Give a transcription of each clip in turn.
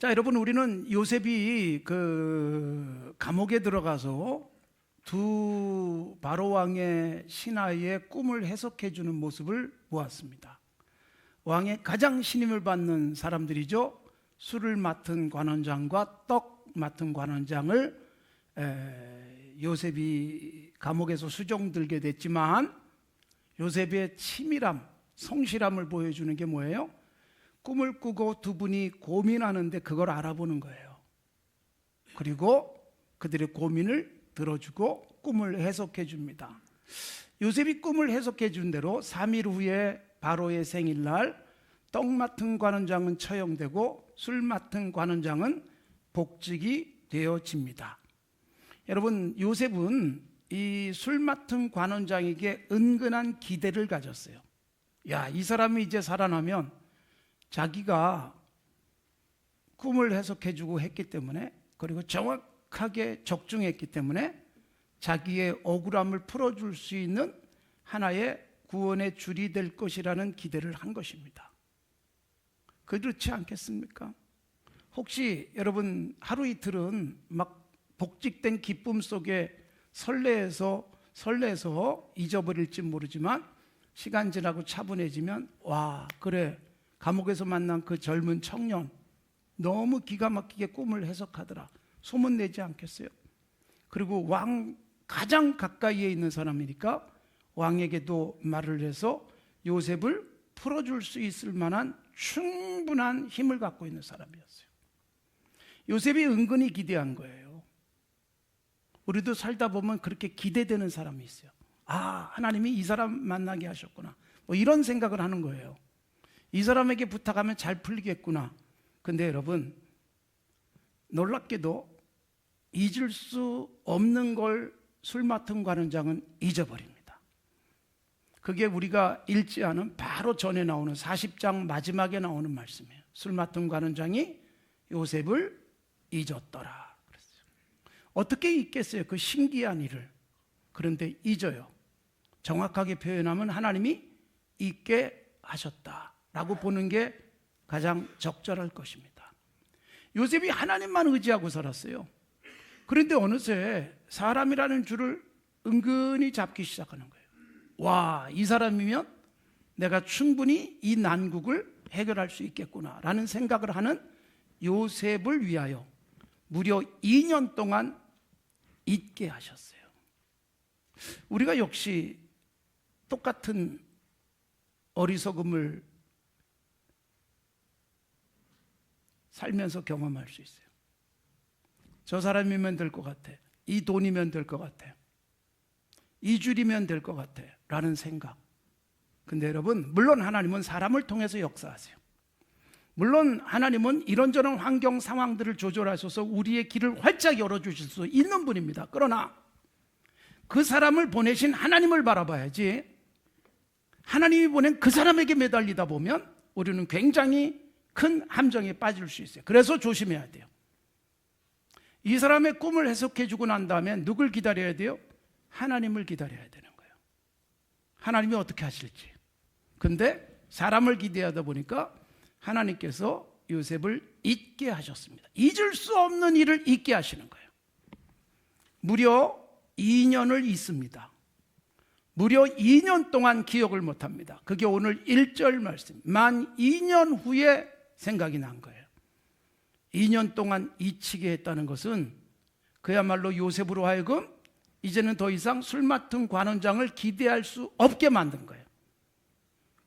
자, 여러분, 우리는 요셉이 그 감옥에 들어가서 두 바로 왕의 신하의 꿈을 해석해 주는 모습을 보았습니다. 왕의 가장 신임을 받는 사람들이죠. 술을 맡은 관원장과 떡 맡은 관원장을 요셉이 감옥에서 수종들게 됐지만, 요셉의 치밀함, 성실함을 보여주는 게 뭐예요? 꿈을 꾸고 두 분이 고민하는데 그걸 알아보는 거예요. 그리고 그들의 고민을 들어주고 꿈을 해석해 줍니다. 요셉이 꿈을 해석해 준 대로 3일 후에 바로의 생일날 떡 맡은 관원장은 처형되고 술 맡은 관원장은 복직이 되어집니다. 여러분, 요셉은 이 술 맡은 관원장에게 은근한 기대를 가졌어요. 야, 이 사람이 이제 살아나면 자기가 꿈을 해석해주고 했기 때문에, 그리고 정확하게 적중했기 때문에 자기의 억울함을 풀어줄 수 있는 하나의 구원의 줄이 될 것이라는 기대를 한 것입니다. 그렇지 않겠습니까? 혹시 여러분 하루 이틀은 막 복직된 기쁨 속에 설레서 잊어버릴지 모르지만, 시간 지나고 차분해지면 와, 그래, 감옥에서 만난 그 젊은 청년 너무 기가 막히게 꿈을 해석하더라, 소문내지 않겠어요? 그리고 왕 가장 가까이에 있는 사람이니까 왕에게도 말을 해서 요셉을 풀어줄 수 있을 만한 충분한 힘을 갖고 있는 사람이었어요. 요셉이 은근히 기대한 거예요. 우리도 살다 보면 그렇게 기대되는 사람이 있어요. 아, 하나님이 이 사람 만나게 하셨구나, 뭐 이런 생각을 하는 거예요. 이 사람에게 부탁하면 잘 풀리겠구나. 근데 여러분, 놀랍게도 잊을 수 없는 걸 술 맡은 관원장은 잊어버립니다. 그게 우리가 읽지 않은 바로 전에 나오는 40장 마지막에 나오는 말씀이에요. 술 맡은 관원장이 요셉을 잊었더라 그랬어요. 어떻게 잊겠어요, 그 신기한 일을. 그런데 잊어요. 정확하게 표현하면 하나님이 잊게 하셨다라고 보는 게 가장 적절할 것입니다. 요셉이 하나님만 의지하고 살았어요. 그런데 어느새 사람이라는 줄을 은근히 잡기 시작하는 거예요. 와, 이 사람이면 내가 충분히 이 난국을 해결할 수 있겠구나라는 생각을 하는 요셉을 위하여 무려 2년 동안 잊게 하셨어요. 우리가 역시 똑같은 어리석음을 살면서 경험할 수 있어요. 저 사람이면 될 것 같아, 이 돈이면 될 것 같아, 이 줄이면 될 것 같아 라는 생각. 근데 여러분, 물론 하나님은 사람을 통해서 역사하세요. 물론 하나님은 이런저런 환경 상황들을 조절하셔서 우리의 길을 활짝 열어주실 수 있는 분입니다. 그러나 그 사람을 보내신 하나님을 바라봐야지, 하나님이 보낸 그 사람에게 매달리다 보면 우리는 굉장히 큰 함정에 빠질 수 있어요. 그래서 조심해야 돼요. 이 사람의 꿈을 해석해 주고 난 다음에 누굴 기다려야 돼요? 하나님을 기다려야 되는 거예요. 하나님이 어떻게 하실지. 근데 사람을 기대하다 보니까 하나님께서 요셉을 잊게 하셨습니다. 잊을 수 없는 일을 잊게 하시는 거예요. 무려 2년을 잊습니다. 무려 2년 동안 기억을 못합니다. 그게 오늘 1절 말씀. 만 2년 후에 생각이 난 거예요. 2년 동안 잊히게 했다는 것은 그야말로 요셉으로 하여금 이제는 더 이상 술 맡은 관원장을 기대할 수 없게 만든 거예요.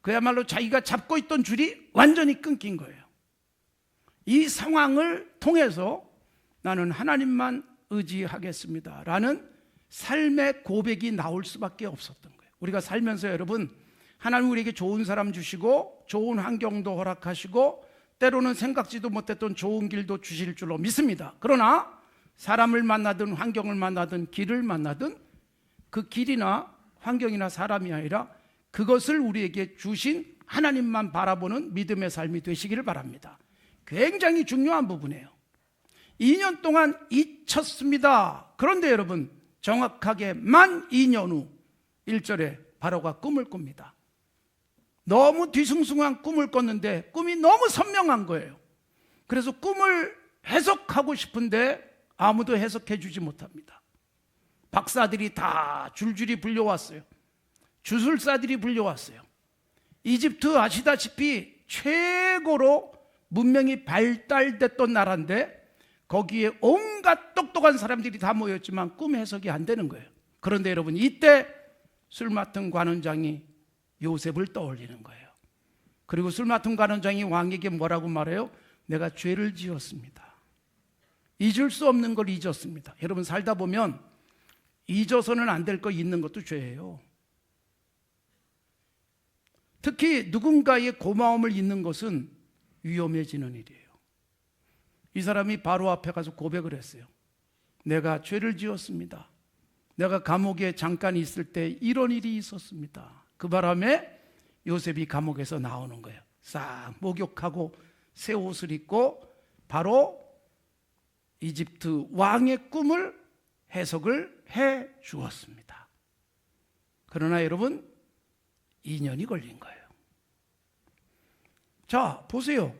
그야말로 자기가 잡고 있던 줄이 완전히 끊긴 거예요. 이 상황을 통해서 나는 하나님만 의지하겠습니다 라는 삶의 고백이 나올 수밖에 없었던 거예요. 우리가 살면서 여러분, 하나님 우리에게 좋은 사람 주시고 좋은 환경도 허락하시고 때로는 생각지도 못했던 좋은 길도 주실 줄로 믿습니다. 그러나 사람을 만나든 환경을 만나든 길을 만나든 그 길이나 환경이나 사람이 아니라 그것을 우리에게 주신 하나님만 바라보는 믿음의 삶이 되시기를 바랍니다. 굉장히 중요한 부분이에요. 2년 동안 잊혔습니다. 그런데 여러분, 정확하게 만 2년 후 1절에 바로가 꿈을 꿉니다. 너무 뒤숭숭한 꿈을 꿨는데 꿈이 너무 선명한 거예요. 그래서 꿈을 해석하고 싶은데 아무도 해석해 주지 못합니다. 박사들이 다 줄줄이 불려왔어요. 주술사들이 불려왔어요. 이집트 아시다시피 최고로 문명이 발달됐던 나라인데 거기에 온갖 똑똑한 사람들이 다 모였지만 꿈 해석이 안 되는 거예요. 그런데 여러분, 이때 술 맡은 관원장이 요셉을 떠올리는 거예요. 그리고 술 맡은 관원장이 왕에게 뭐라고 말해요? 내가 죄를 지었습니다. 잊을 수 없는 걸 잊었습니다. 여러분, 살다 보면 잊어서는 안 될 거 잊는 것도 죄예요. 특히 누군가의 고마움을 잊는 것은 위험해지는 일이에요. 이 사람이 바로 앞에 가서 고백을 했어요. 내가 죄를 지었습니다. 내가 감옥에 잠깐 있을 때 이런 일이 있었습니다. 그 바람에 요셉이 감옥에서 나오는 거예요. 싹 목욕하고 새 옷을 입고 바로 이집트 왕의 꿈을 해석을 해 주었습니다. 그러나 여러분, 2년이 걸린 거예요. 자, 보세요.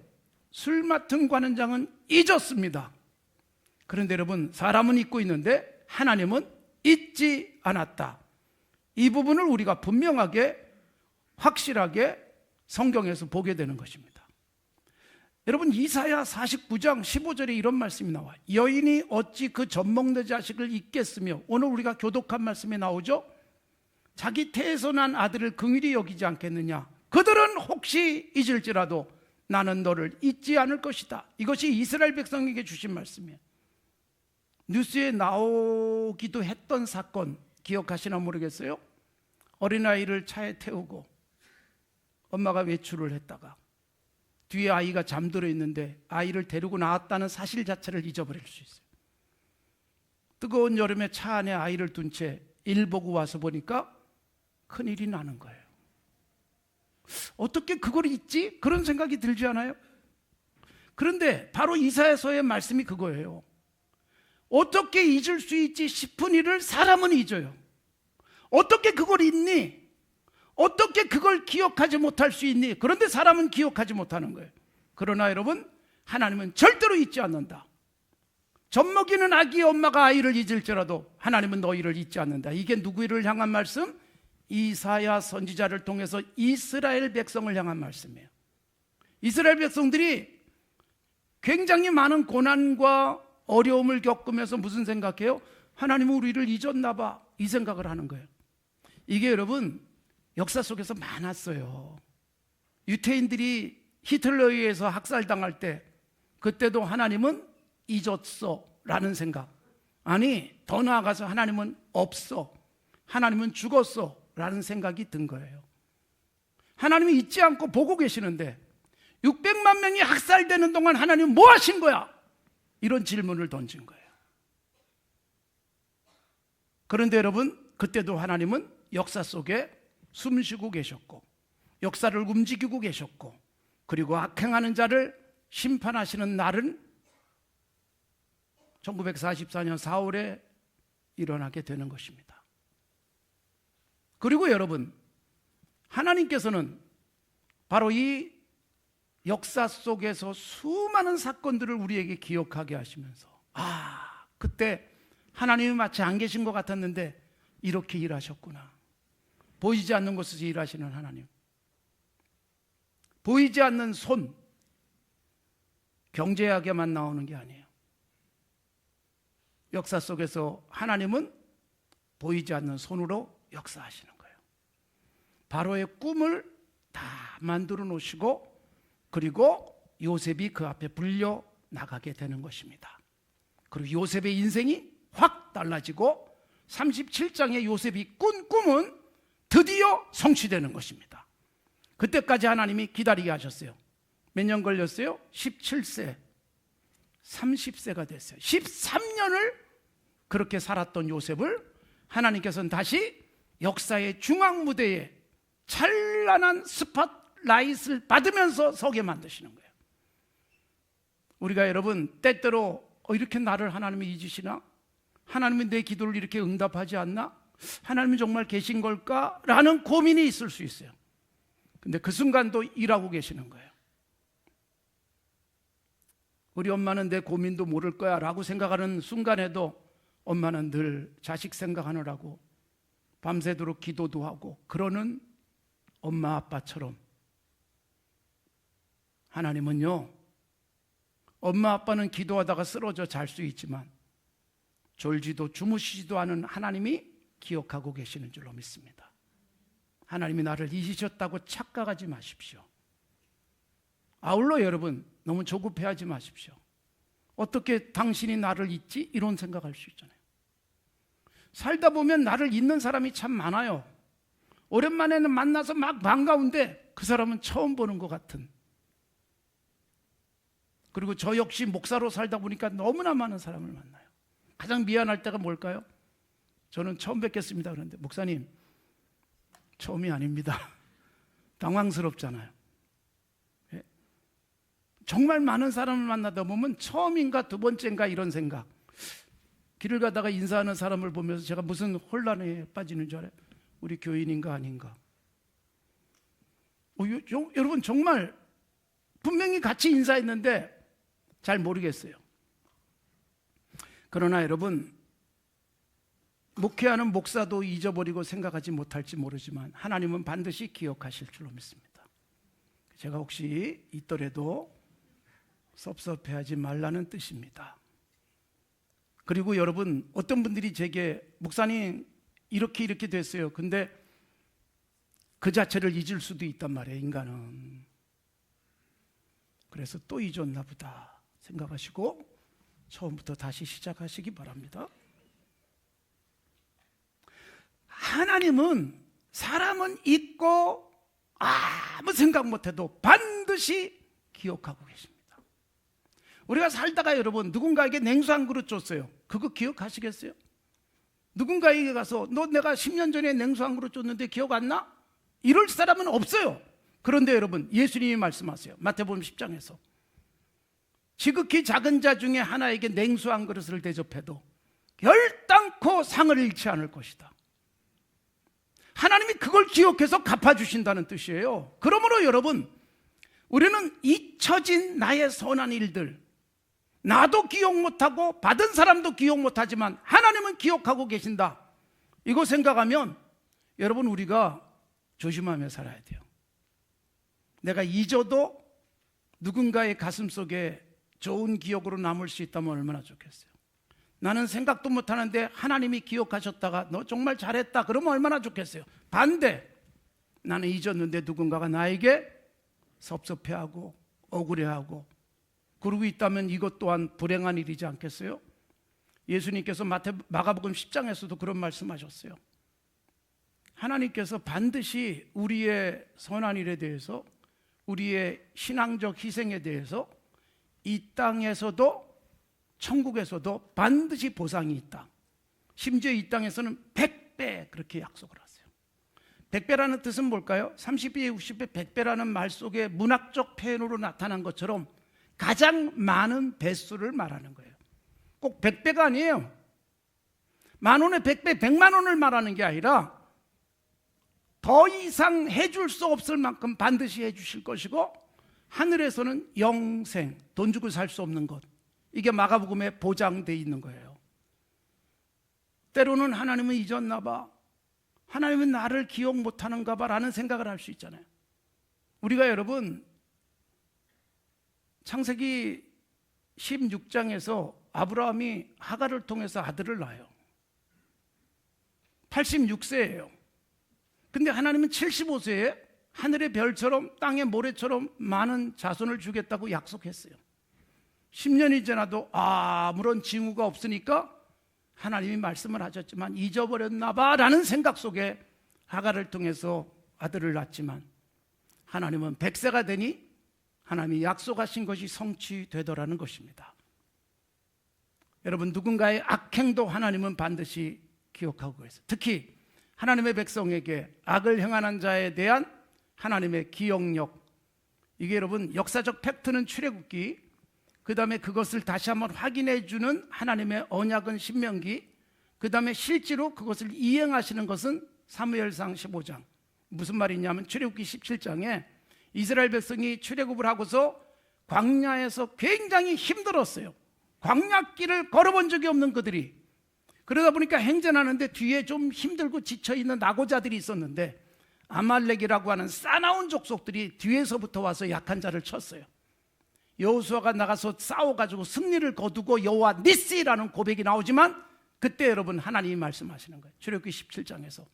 술 맡은 관원장은 잊었습니다. 그런데 여러분, 사람은 잊고 있는데 하나님은 잊지 않았다. 이 부분을 우리가 분명하게 확실하게 성경에서 보게 되는 것입니다. 여러분, 이사야 49장 15절에 이런 말씀이 나와요. 여인이 어찌 그 젖먹는 자식을 잊겠으며, 오늘 우리가 교독한 말씀이 나오죠. 자기 태에서 난 아들을 긍휼히 여기지 않겠느냐. 그들은 혹시 잊을지라도 나는 너를 잊지 않을 것이다. 이것이 이스라엘 백성에게 주신 말씀이에요. 뉴스에 나오기도 했던 사건 기억하시나 모르겠어요? 어린아이를 차에 태우고 엄마가 외출을 했다가 뒤에 아이가 잠들어 있는데 아이를 데리고 나왔다는 사실 자체를 잊어버릴 수 있어요. 뜨거운 여름에 차 안에 아이를 둔 채 일 보고 와서 보니까 큰일이 나는 거예요. 어떻게 그걸 잊지? 그런 생각이 들지 않아요? 그런데 바로 이사야서의 말씀이 그거예요. 어떻게 잊을 수 있지 싶은 일을 사람은 잊어요. 어떻게 그걸 잊니? 어떻게 그걸 기억하지 못할 수 있니? 그런데 사람은 기억하지 못하는 거예요. 그러나 여러분, 하나님은 절대로 잊지 않는다. 젖먹이는 아기의 엄마가 아이를 잊을지라도 하나님은 너희를 잊지 않는다. 이게 누구를 향한 말씀? 이사야 선지자를 통해서 이스라엘 백성을 향한 말씀이에요. 이스라엘 백성들이 굉장히 많은 고난과 어려움을 겪으면서 무슨 생각해요? 하나님은 우리를 잊었나 봐. 이 생각을 하는 거예요. 이게 여러분, 역사 속에서 많았어요. 유태인들이 히틀러에 의해서 학살당할 때 그때도 하나님은 잊었어 라는 생각. 아니, 더 나아가서 하나님은 없어, 하나님은 죽었어 라는 생각이 든 거예요. 하나님이 잊지 않고 보고 계시는데 600만 명이 학살되는 동안 하나님은 뭐 하신 거야? 이런 질문을 던진 거예요. 그런데 여러분, 그때도 하나님은 역사 속에 숨쉬고 계셨고 역사를 움직이고 계셨고, 그리고 악행하는 자를 심판하시는 날은 1944년 4월에 일어나게 되는 것입니다. 그리고 여러분, 하나님께서는 바로 이 역사 속에서 수많은 사건들을 우리에게 기억하게 하시면서, 그때 하나님이 마치 안 계신 것 같았는데 이렇게 일하셨구나. 보이지 않는 곳에서 일하시는 하나님, 보이지 않는 손, 경제학에만 나오는 게 아니에요. 역사 속에서 하나님은 보이지 않는 손으로 역사하시는 거예요. 바로의 꿈을 다 만들어 놓으시고, 그리고 요셉이 그 앞에 불려 나가게 되는 것입니다. 그리고 요셉의 인생이 확 달라지고 37장의 요셉이 꾼 꿈은 드디어 성취되는 것입니다. 그때까지 하나님이 기다리게 하셨어요. 몇 년 걸렸어요? 17세, 30세가 됐어요. 13년을 그렇게 살았던 요셉을 하나님께서는 다시 역사의 중앙무대에 찬란한 스팟라이트를 받으면서 서게 만드시는 거예요. 우리가 여러분, 때때로 이렇게 나를 하나님이 잊으시나? 하나님은 내 기도를 이렇게 응답하지 않나? 하나님이 정말 계신 걸까? 라는 고민이 있을 수 있어요. 근데 그 순간도 일하고 계시는 거예요. 우리 엄마는 내 고민도 모를 거야 라고 생각하는 순간에도 엄마는 늘 자식 생각하느라고 밤새도록 기도도 하고 그러는 엄마 아빠처럼 하나님은요, 엄마 아빠는 기도하다가 쓰러져 잘 수 있지만 졸지도 주무시지도 않은 하나님이 기억하고 계시는 줄로 믿습니다. 하나님이 나를 잊으셨다고 착각하지 마십시오. 아울러 여러분, 너무 조급해하지 마십시오. 어떻게 당신이 나를 잊지? 이런 생각할 수 있잖아요. 살다 보면 나를 잊는 사람이 참 많아요. 오랜만에는 만나서 막 반가운데 그 사람은 처음 보는 것 같은. 그리고 저 역시 목사로 살다 보니까 너무나 많은 사람을 만나요. 가장 미안할 때가 뭘까요? 저는 처음 뵙겠습니다. 그런데 목사님, 처음이 아닙니다. 당황스럽잖아요. 예? 정말 많은 사람을 만나다 보면 처음인가 두 번째인가 이런 생각. 길을 가다가 인사하는 사람을 보면서 제가 무슨 혼란에 빠지는 줄 알아요? 우리 교인인가 아닌가? 여러분 정말 분명히 같이 인사했는데 잘 모르겠어요. 그러나 여러분, 목회하는 목사도 잊어버리고 생각하지 못할지 모르지만 하나님은 반드시 기억하실 줄로 믿습니다. 제가 혹시 있더라도 섭섭해하지 말라는 뜻입니다. 그리고 여러분, 어떤 분들이 제게 목사님 이렇게 됐어요. 근데 그 자체를 잊을 수도 있단 말이에요, 인간은. 그래서 또 잊었나 보다 생각하시고 처음부터 다시 시작하시기 바랍니다. 하나님은 사람은 잊고 아무 생각 못해도 반드시 기억하고 계십니다. 우리가 살다가 여러분 누군가에게 냉수 한 그릇 줬어요. 그거 기억하시겠어요? 누군가에게 가서 너 내가 10년 전에 냉수 한 그릇 줬는데 기억 안 나? 이럴 사람은 없어요. 그런데 여러분, 예수님이 말씀하세요. 마태복음 10장에서 지극히 작은 자 중에 하나에게 냉수 한 그릇을 대접해도 결단코 상을 잃지 않을 것이다. 하나님이 그걸 기억해서 갚아주신다는 뜻이에요. 그러므로 여러분, 우리는 잊혀진 나의 선한 일들, 나도 기억 못하고 받은 사람도 기억 못하지만 하나님은 기억하고 계신다. 이거 생각하면 여러분, 우리가 조심하며 살아야 돼요. 내가 잊어도 누군가의 가슴 속에 좋은 기억으로 남을 수 있다면 얼마나 좋겠어요. 나는 생각도 못하는데 하나님이 기억하셨다가 너 정말 잘했다 그러면 얼마나 좋겠어요. 반대, 나는 잊었는데 누군가가 나에게 섭섭해하고 억울해하고 그러고 있다면 이것 또한 불행한 일이지 않겠어요? 예수님께서 마가복음 10장에서도 그런 말씀하셨어요. 하나님께서 반드시 우리의 선한 일에 대해서, 우리의 신앙적 희생에 대해서 이 땅에서도 천국에서도 반드시 보상이 있다. 심지어 이 땅에서는 100배 그렇게 약속을 하세요. 100배라는 뜻은 뭘까요? 30배, 60배, 100배라는 말 속에 문학적 표현으로 나타난 것처럼 가장 많은 배수를 말하는 거예요. 꼭 100배가 아니에요. 만 원에 100배, 100만 원을 말하는 게 아니라 더 이상 해줄 수 없을 만큼 반드시 해주실 것이고, 하늘에서는 영생, 돈 주고 살 수 없는 것, 이게 마가복음에 보장되어 있는 거예요. 때로는 하나님은 잊었나 봐, 하나님은 나를 기억 못하는가 봐 라는 생각을 할 수 있잖아요. 우리가 여러분 창세기 16장에서 아브라함이 하갈을 통해서 아들을 낳아요. 86세예요. 근데 하나님은 75세에 하늘의 별처럼 땅의 모래처럼 많은 자손을 주겠다고 약속했어요. 10년이 지나도 아무런 징후가 없으니까 하나님이 말씀을 하셨지만 잊어버렸나 봐 라는 생각 속에 하갈을 통해서 아들을 낳았지만 하나님은 100세가 되니 하나님이 약속하신 것이 성취되더라는 것입니다. 여러분, 누군가의 악행도 하나님은 반드시 기억하고 계세요. 특히 하나님의 백성에게 악을 행하는 자에 대한 하나님의 기억력, 이게 여러분 역사적 팩트는 출애굽기, 그 다음에 그것을 다시 한번 확인해 주는 하나님의 언약은 신명기, 그 다음에 실제로 그것을 이행하시는 것은 사무엘상 15장. 무슨 말이냐면 출애굽기 17장에 이스라엘 백성이 출애굽을 하고서 광야에서 굉장히 힘들었어요. 광야길을 걸어본 적이 없는 그들이. 그러다 보니까 행전하는데 뒤에 좀 힘들고 지쳐있는 낙오자들이 있었는데 아말렉이라고 하는 싸나운 족속들이 뒤에서부터 와서 약한 자를 쳤어요. 여호수아가 나가서 싸워가지고 승리를 거두고 여호와 니시라는 고백이 나오지만 그때 여러분 하나님이 말씀하시는 거예요. 출애굽기 17장에서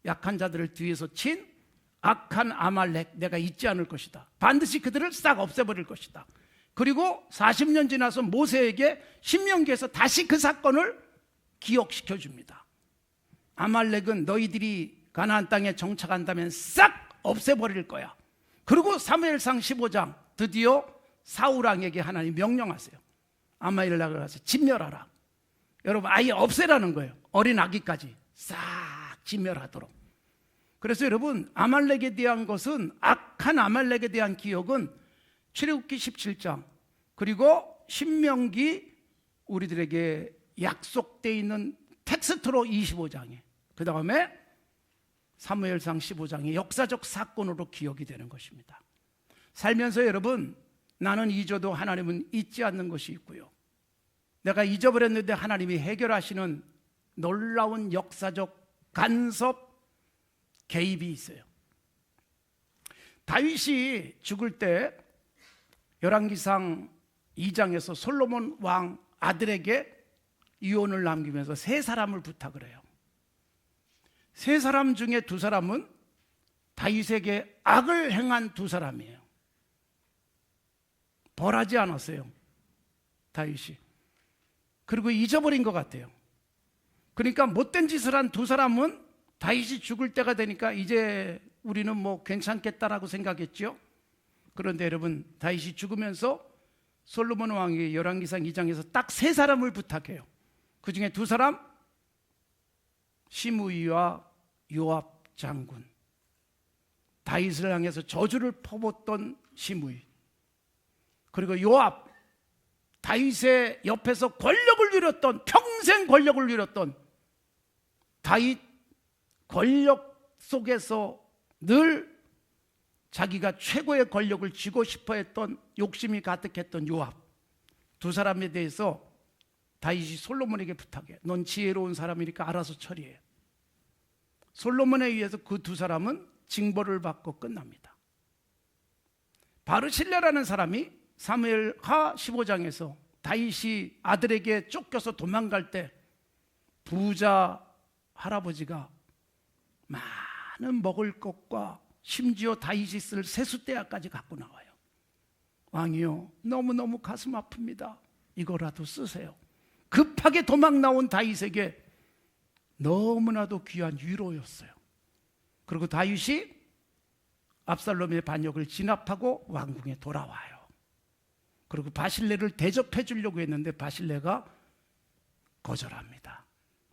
약한 자들을 뒤에서 친 악한 아말렉 내가 잊지 않을 것이다. 반드시 그들을 싹 없애버릴 것이다. 그리고 40년 지나서 모세에게 신명기에서 다시 그 사건을 기억시켜 줍니다. 아말렉은 너희들이 가나안 땅에 정착한다면 싹 없애버릴 거야. 그리고 사무엘상 15장 드디어 사울왕에게 하나님 명령하세요. 아말렉을 가서 진멸하라. 여러분 아예 없애라는 거예요. 어린 아기까지 싹 진멸하도록. 그래서 여러분 아말렉에 대한 것은, 악한 아말렉에 대한 기억은 출애굽기 17장 그리고 신명기 우리들에게 약속되어 있는 텍스트로 25장에, 그 다음에 사무엘상 15장의 역사적 사건으로 기억이 되는 것입니다. 살면서 여러분 나는 잊어도 하나님은 잊지 않는 것이 있고요, 내가 잊어버렸는데 하나님이 해결하시는 놀라운 역사적 간섭 개입이 있어요. 다윗이 죽을 때 열왕기상 2장에서 솔로몬 왕 아들에게 유언을 남기면서 세 사람을 부탁을 해요. 세 사람 중에 두 사람은 다윗에게 악을 행한 두 사람이에요. 벌하지 않았어요, 다윗이. 그리고 잊어버린 것 같아요. 그러니까 못된 짓을 한 두 사람은 다윗이 죽을 때가 되니까 이제 우리는 뭐 괜찮겠다라고 생각했죠. 그런데 여러분 다윗이 죽으면서 솔로몬 왕이 열왕기상 2장에서 딱 세 사람을 부탁해요. 그 중에 두 사람, 시므이와 요압 장군. 다윗을 향해서 저주를 퍼붓던 시므이, 그리고 요압, 다윗의 옆에서 권력을 누렸던, 평생 권력을 누렸던, 다윗 권력 속에서 늘 자기가 최고의 권력을 쥐고 싶어 했던, 욕심이 가득했던 요압. 두 사람에 대해서 다윗이 솔로몬에게 부탁해. 넌 지혜로운 사람이니까 알아서 처리해. 솔로몬에 의해서 그 두 사람은 징벌을 받고 끝납니다. 바르실레라는 사람이 사무엘하 15장에서 다윗이 아들에게 쫓겨서 도망갈 때 부자 할아버지가 많은 먹을 것과 심지어 다윗이 쓸 세숫대야까지 갖고 나와요. 왕이요, 너무너무 가슴 아픕니다. 이거라도 쓰세요. 급하게 도망 나온 다윗에게 너무나도 귀한 위로였어요. 그리고 다윗이 압살롬의 반역을 진압하고 왕궁에 돌아와요. 그리고 바실레를 대접해 주려고 했는데 바실레가 거절합니다.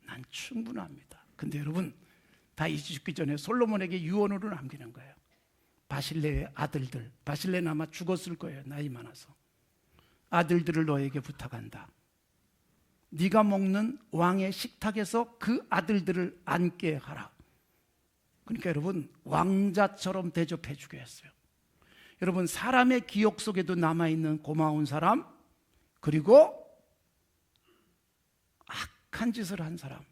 난 충분합니다. 근데 여러분 다윗이 죽기 전에 솔로몬에게 유언으로 남기는 거예요. 바실레의 아들들, 바실레는 아마 죽었을 거예요, 나이 많아서. 아들들을 너에게 부탁한다. 네가 먹는 왕의 식탁에서 그 아들들을 앉게 하라. 그러니까 여러분 왕자처럼 대접해 주게 했어요. 여러분 사람의 기억 속에도 남아있는 고마운 사람, 그리고 악한 짓을 한 사람,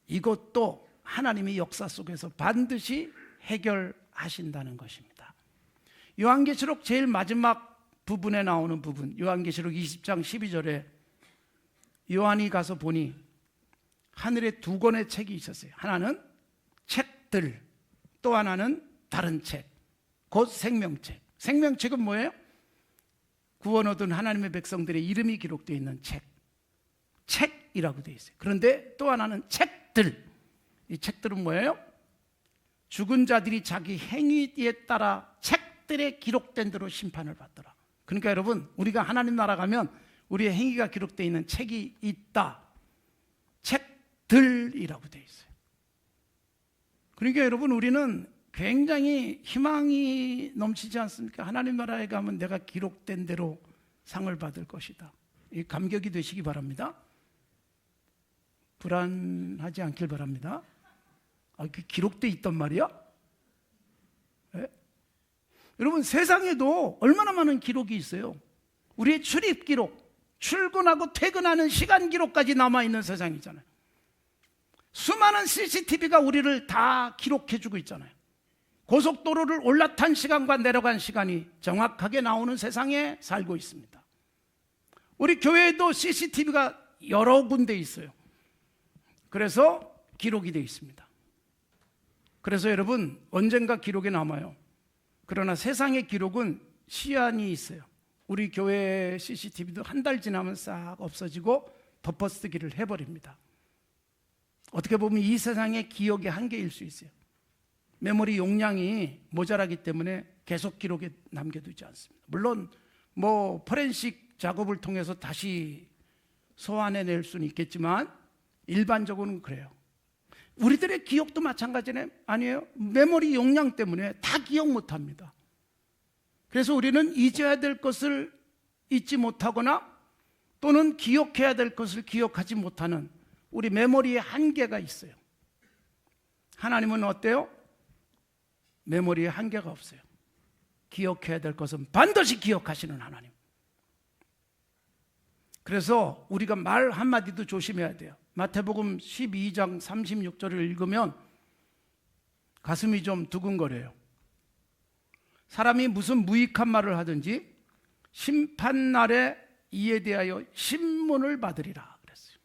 이것도 하나님의 역사 속에서 반드시 해결하신다는 것입니다. 요한계시록 제일 마지막 부분에 나오는 부분, 요한계시록 20장 12절에 요한이 가서 보니 하늘에 두 권의 책이 있었어요. 하나는 책들, 또 하나는 다른 책, 곧 생명책. 생명책은 뭐예요? 구원 얻은 하나님의 백성들의 이름이 기록되어 있는 책, 책이라고 되어 있어요. 그런데 또 하나는 책들. 이 책들은 뭐예요? 죽은 자들이 자기 행위에 따라 책들에 기록된 대로 심판을 받더라. 그러니까 여러분 우리가 하나님 나라 가면 우리의 행위가 기록되어 있는 책이 있다. 책들이라고 되어 있어요. 그러니까 여러분 우리는 굉장히 희망이 넘치지 않습니까? 하나님 나라에 가면 내가 기록된 대로 상을 받을 것이다. 이 감격이 되시기 바랍니다. 불안하지 않길 바랍니다. 기록되어 있단 말이야? 네? 여러분, 세상에도 얼마나 많은 기록이 있어요. 우리의 출입 기록, 출근하고 퇴근하는 시간 기록까지 남아있는 세상이잖아요. 수많은 CCTV가 우리를 다 기록해주고 있잖아요. 고속도로를 올라탄 시간과 내려간 시간이 정확하게 나오는 세상에 살고 있습니다. 우리 교회에도 CCTV가 여러 군데 있어요. 그래서 기록이 되어 있습니다. 그래서 여러분, 언젠가 기록에 남아요. 그러나 세상의 기록은 시한이 있어요. 우리 교회 CCTV도 한 달 지나면 싹 없어지고 덮어쓰기를 해버립니다. 어떻게 보면 이 세상의 기억의 한계일 수 있어요. 메모리 용량이 모자라기 때문에 계속 기록에 남겨두지 않습니다. 물론 포렌식 작업을 통해서 다시 소환해낼 수는 있겠지만 일반적으로는 그래요. 우리들의 기억도 아니에요? 메모리 용량 때문에 다 기억 못합니다. 그래서 우리는 잊어야 될 것을 잊지 못하거나 또는 기억해야 될 것을 기억하지 못하는 우리 메모리의 한계가 있어요. 하나님은 어때요? 메모리에 한계가 없어요. 기억해야 될 것은 반드시 기억하시는 하나님. 그래서 우리가 말 한마디도 조심해야 돼요. 마태복음 12장 36절을 읽으면 가슴이 좀 두근거려요. 사람이 무슨 무익한 말을 하든지 심판날에 이에 대하여 신문을 받으리라 그랬어요.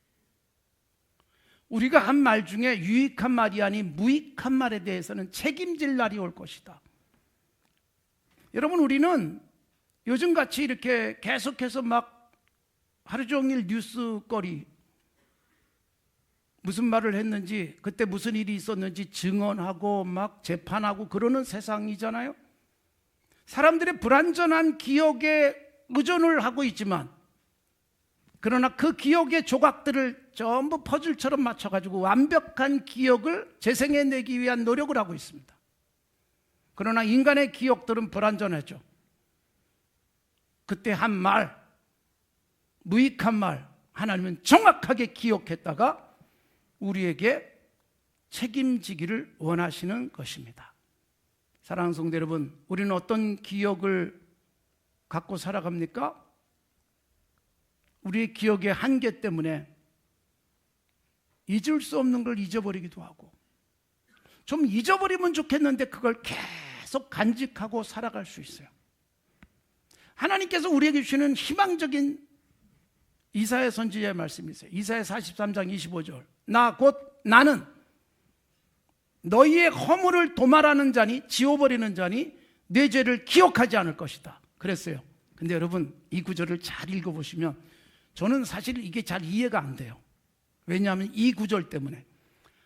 우리가 한 말 중에 유익한 말이 아닌 무익한 말에 대해서는 책임질 날이 올 것이다. 여러분, 우리는 요즘같이 이렇게 계속해서 막 하루 종일 뉴스거리, 무슨 말을 했는지, 그때 무슨 일이 있었는지 증언하고 막 재판하고 그러는 세상이잖아요. 사람들의 불완전한 기억에 의존을 하고 있지만, 그러나 그 기억의 조각들을 전부 퍼즐처럼 맞춰가지고 완벽한 기억을 재생해내기 위한 노력을 하고 있습니다. 그러나 인간의 기억들은 불완전하죠. 그때 한 말, 무익한 말, 하나님은 정확하게 기억했다가 우리에게 책임지기를 원하시는 것입니다. 사랑하는 성도 여러분, 우리는 어떤 기억을 갖고 살아갑니까? 우리의 기억의 한계 때문에 잊을 수 없는 걸 잊어버리기도 하고, 좀 잊어버리면 좋겠는데 그걸 계속 간직하고 살아갈 수 있어요. 하나님께서 우리에게 주시는 희망적인 이사야 선지자의 말씀이 있어요. 이사야 43장 25절. 나는 너희의 허물을 도말하는 자니, 지워버리는 자니 내 죄를 기억하지 않을 것이다 그랬어요. 근데 여러분, 이 구절을 잘 읽어보시면 저는 사실 이게 잘 이해가 안 돼요. 왜냐하면 이 구절 때문에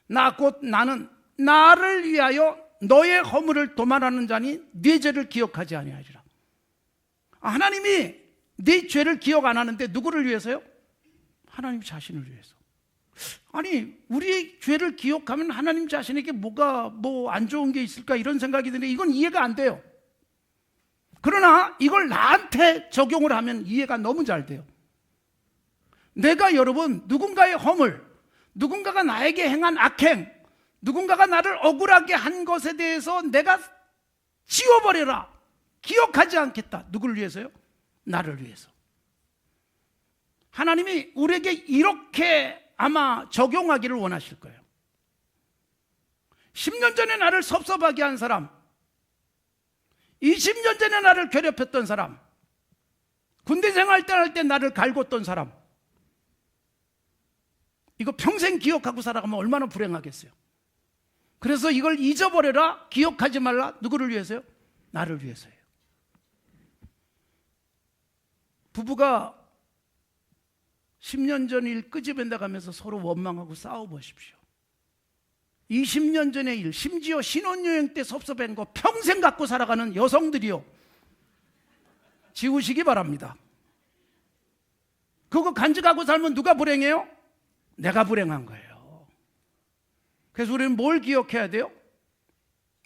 나는 나를 위하여 너의 허물을 도말하는 자니 네 죄를 기억하지 아니하리라. 하나님이 네 죄를 기억 안 하는데 누구를 위해서요? 하나님 자신을 위해서. 아니, 우리의 죄를 기억하면 하나님 자신에게 뭐가 안 좋은 게 있을까 이런 생각이 드는데 이건 이해가 안 돼요. 그러나 이걸 나한테 적용을 하면 이해가 너무 잘 돼요. 내가 여러분 누군가의 허물, 누군가가 나에게 행한 악행, 누군가가 나를 억울하게 한 것에 대해서 내가 지워버려라, 기억하지 않겠다. 누구를 위해서요? 나를 위해서. 하나님이 우리에게 이렇게 아마 적용하기를 원하실 거예요. 10년 전에 나를 섭섭하게 한 사람, 20년 전에 나를 괴롭혔던 사람, 군대 생활 할 때 나를 갈궜던 사람, 이거 평생 기억하고 살아가면 얼마나 불행하겠어요. 그래서 이걸 잊어버려라, 기억하지 말라. 누구를 위해서요? 나를 위해서예요. 부부가 10년 전 일 끄집어내 가면서 서로 원망하고 싸워보십시오. 20년 전의 일, 심지어 신혼여행 때 섭섭한 거 평생 갖고 살아가는 여성들이요, 지우시기 바랍니다. 그거 간직하고 살면 누가 불행해요? 내가 불행한 거예요. 그래서 우리는 뭘 기억해야 돼요?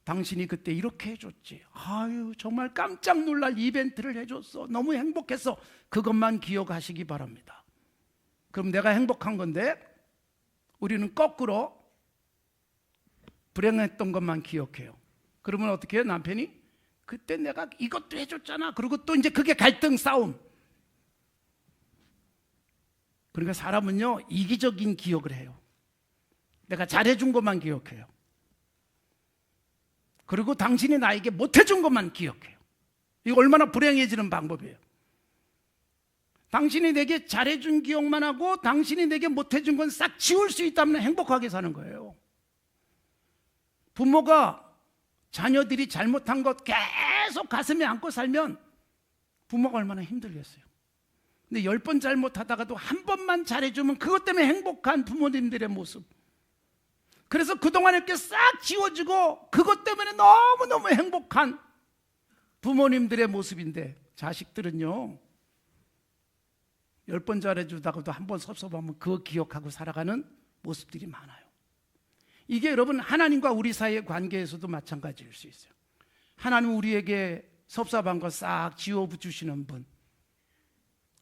당신이 그때 이렇게 해줬지. 아유, 정말 깜짝 놀랄 이벤트를 해줬어. 너무 행복했어. 그것만 기억하시기 바랍니다. 그럼 내가 행복한 건데 우리는 거꾸로 불행했던 것만 기억해요. 그러면 어떻게 해요? 남편이 그때 내가 이것도 해줬잖아. 그리고 또 이제 그게 갈등 싸움. 그러니까 사람은요, 이기적인 기억을 해요. 내가 잘해준 것만 기억해요. 그리고 당신이 나에게 못해준 것만 기억해요. 이거 얼마나 불행해지는 방법이에요. 당신이 내게 잘해준 기억만 하고 당신이 내게 못해준 건 싹 지울 수 있다면 행복하게 사는 거예요. 부모가 자녀들이 잘못한 것 계속 가슴에 안고 살면 부모가 얼마나 힘들겠어요. 근데 10번 잘못하다가도 한 번만 잘해주면 그것 때문에 행복한 부모님들의 모습. 그래서 그동안 이렇게 싹 지워지고 그것 때문에 너무너무 행복한 부모님들의 모습인데, 자식들은요 10번 잘해주다가도 한 번 섭섭하면 그거 기억하고 살아가는 모습들이 많아요. 이게 여러분 하나님과 우리 사이의 관계에서도 마찬가지일 수 있어요. 하나님 우리에게 섭섭한 거 싹 지워주시는 분.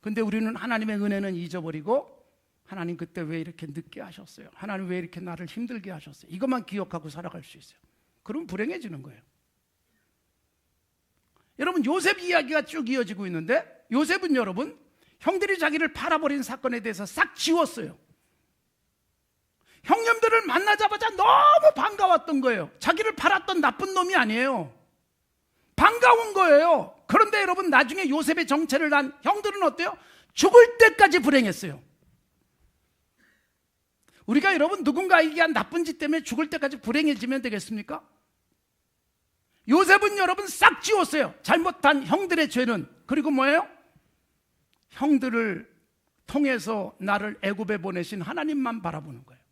근데 우리는 하나님의 은혜는 잊어버리고, 하나님 그때 왜 이렇게 늦게 하셨어요? 하나님 왜 이렇게 나를 힘들게 하셨어요? 이것만 기억하고 살아갈 수 있어요. 그럼 불행해지는 거예요. 여러분, 요셉 이야기가 쭉 이어지고 있는데, 요셉은 여러분 형들이 자기를 팔아버린 사건에 대해서 싹 지웠어요. 형님들을 만나자마자 너무 반가웠던 거예요. 자기를 팔았던 나쁜 놈이 아니에요. 반가운 거예요. 그런데 여러분, 나중에 요셉의 정체를 난 형들은 어때요? 죽을 때까지 불행했어요. 우리가 여러분 누군가에게 한 나쁜 짓 때문에 죽을 때까지 불행해지면 되겠습니까? 요셉은 여러분 싹 지웠어요. 잘못한 형들의 죄는. 그리고 뭐예요? 형들을 통해서 나를 애굽에 보내신 하나님만 바라보는 거예요.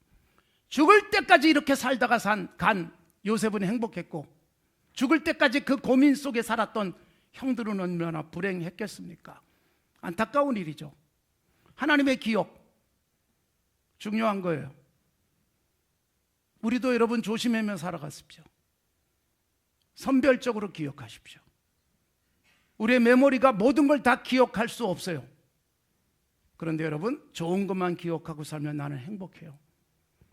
죽을 때까지 이렇게 살다가 간 요셉은 행복했고, 죽을 때까지 그 고민 속에 살았던 형들은 얼마나 불행했겠습니까? 안타까운 일이죠. 하나님의 기억 중요한 거예요. 우리도 여러분 조심하며 살아가십시오. 선별적으로 기억하십시오. 우리의 메모리가 모든 걸 다 기억할 수 없어요. 그런데 여러분, 좋은 것만 기억하고 살면 나는 행복해요.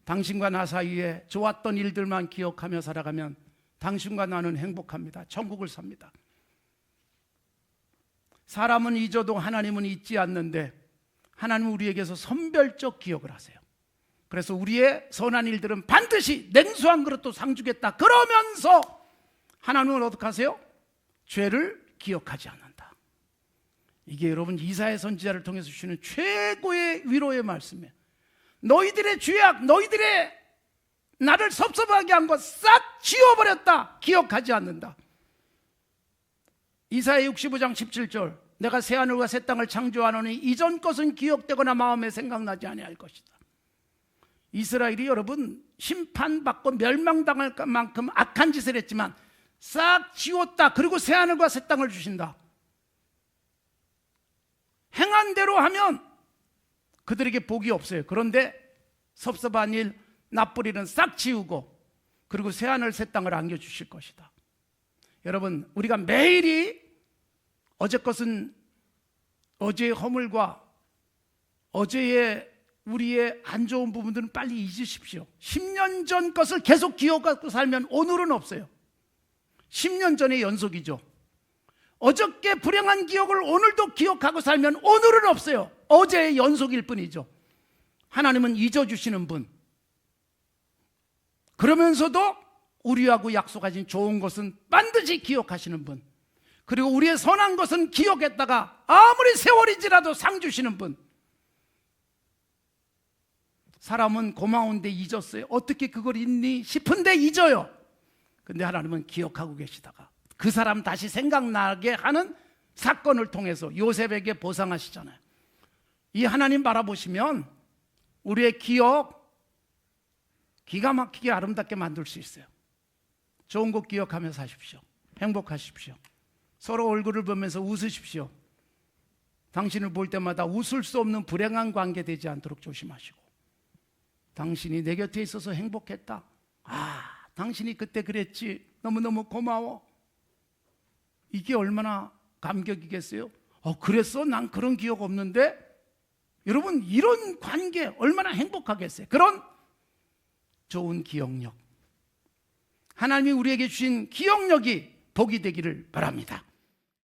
당신과 나 사이에 좋았던 일들만 기억하며 살아가면 당신과 나는 행복합니다. 천국을 삽니다. 사람은 잊어도 하나님은 잊지 않는데, 하나님은 우리에게서 선별적 기억을 하세요. 그래서 우리의 선한 일들은 반드시 냉수한 그릇도 상 주겠다. 그러면서 하나님은 어떻게 하세요? 죄를 기억하지 않는다. 이게 여러분 이사야 선지자를 통해서 주시는 최고의 위로의 말씀이에요. 너희들의 죄악, 너희들의 나를 섭섭하게 한 것 싹 지워버렸다. 기억하지 않는다. 이사야 65장 17절, 내가 새하늘과 새 땅을 창조하노니 이전 것은 기억되거나 마음에 생각나지 아니할 것이다. 이스라엘이 여러분 심판받고 멸망당할 만큼 악한 짓을 했지만 싹 지웠다. 그리고 새하늘과 새 땅을 주신다. 행한 대로 하면 그들에게 복이 없어요. 그런데 섭섭한 일, 나쁜 일은 싹 지우고, 그리고 새하늘 새 땅을 안겨주실 것이다. 여러분, 우리가 매일이 어제 것은 어제의 허물과 어제의 우리의 안 좋은 부분들은 빨리 잊으십시오. 10년 전 것을 계속 기억하고 살면 오늘은 없어요. 10년 전의 연속이죠. 어저께 불행한 기억을 오늘도 기억하고 살면 오늘은 없어요. 어제의 연속일 뿐이죠. 하나님은 잊어주시는 분. 그러면서도 우리하고 약속하신 좋은 것은 반드시 기억하시는 분. 그리고 우리의 선한 것은 기억했다가 아무리 세월이 지나도 상 주시는 분. 사람은 고마운데 잊었어요. 어떻게 그걸 잊니 싶은데 잊어요. 근데 하나님은 기억하고 계시다가 그 사람 다시 생각나게 하는 사건을 통해서 요셉에게 보상하시잖아요. 이 하나님 바라보시면 우리의 기억 기가 막히게 아름답게 만들 수 있어요. 좋은 것 기억하며 사십시오. 행복하십시오. 서로 얼굴을 보면서 웃으십시오. 당신을 볼 때마다 웃을 수 없는 불행한 관계 되지 않도록 조심하시고, 당신이 내 곁에 있어서 행복했다. 당신이 그때 그랬지. 너무너무 고마워. 이게 얼마나 감격이겠어요? 그랬어? 난 그런 기억 없는데? 여러분, 이런 관계 얼마나 행복하겠어요? 그런 좋은 기억력. 하나님이 우리에게 주신 기억력이 복이 되기를 바랍니다.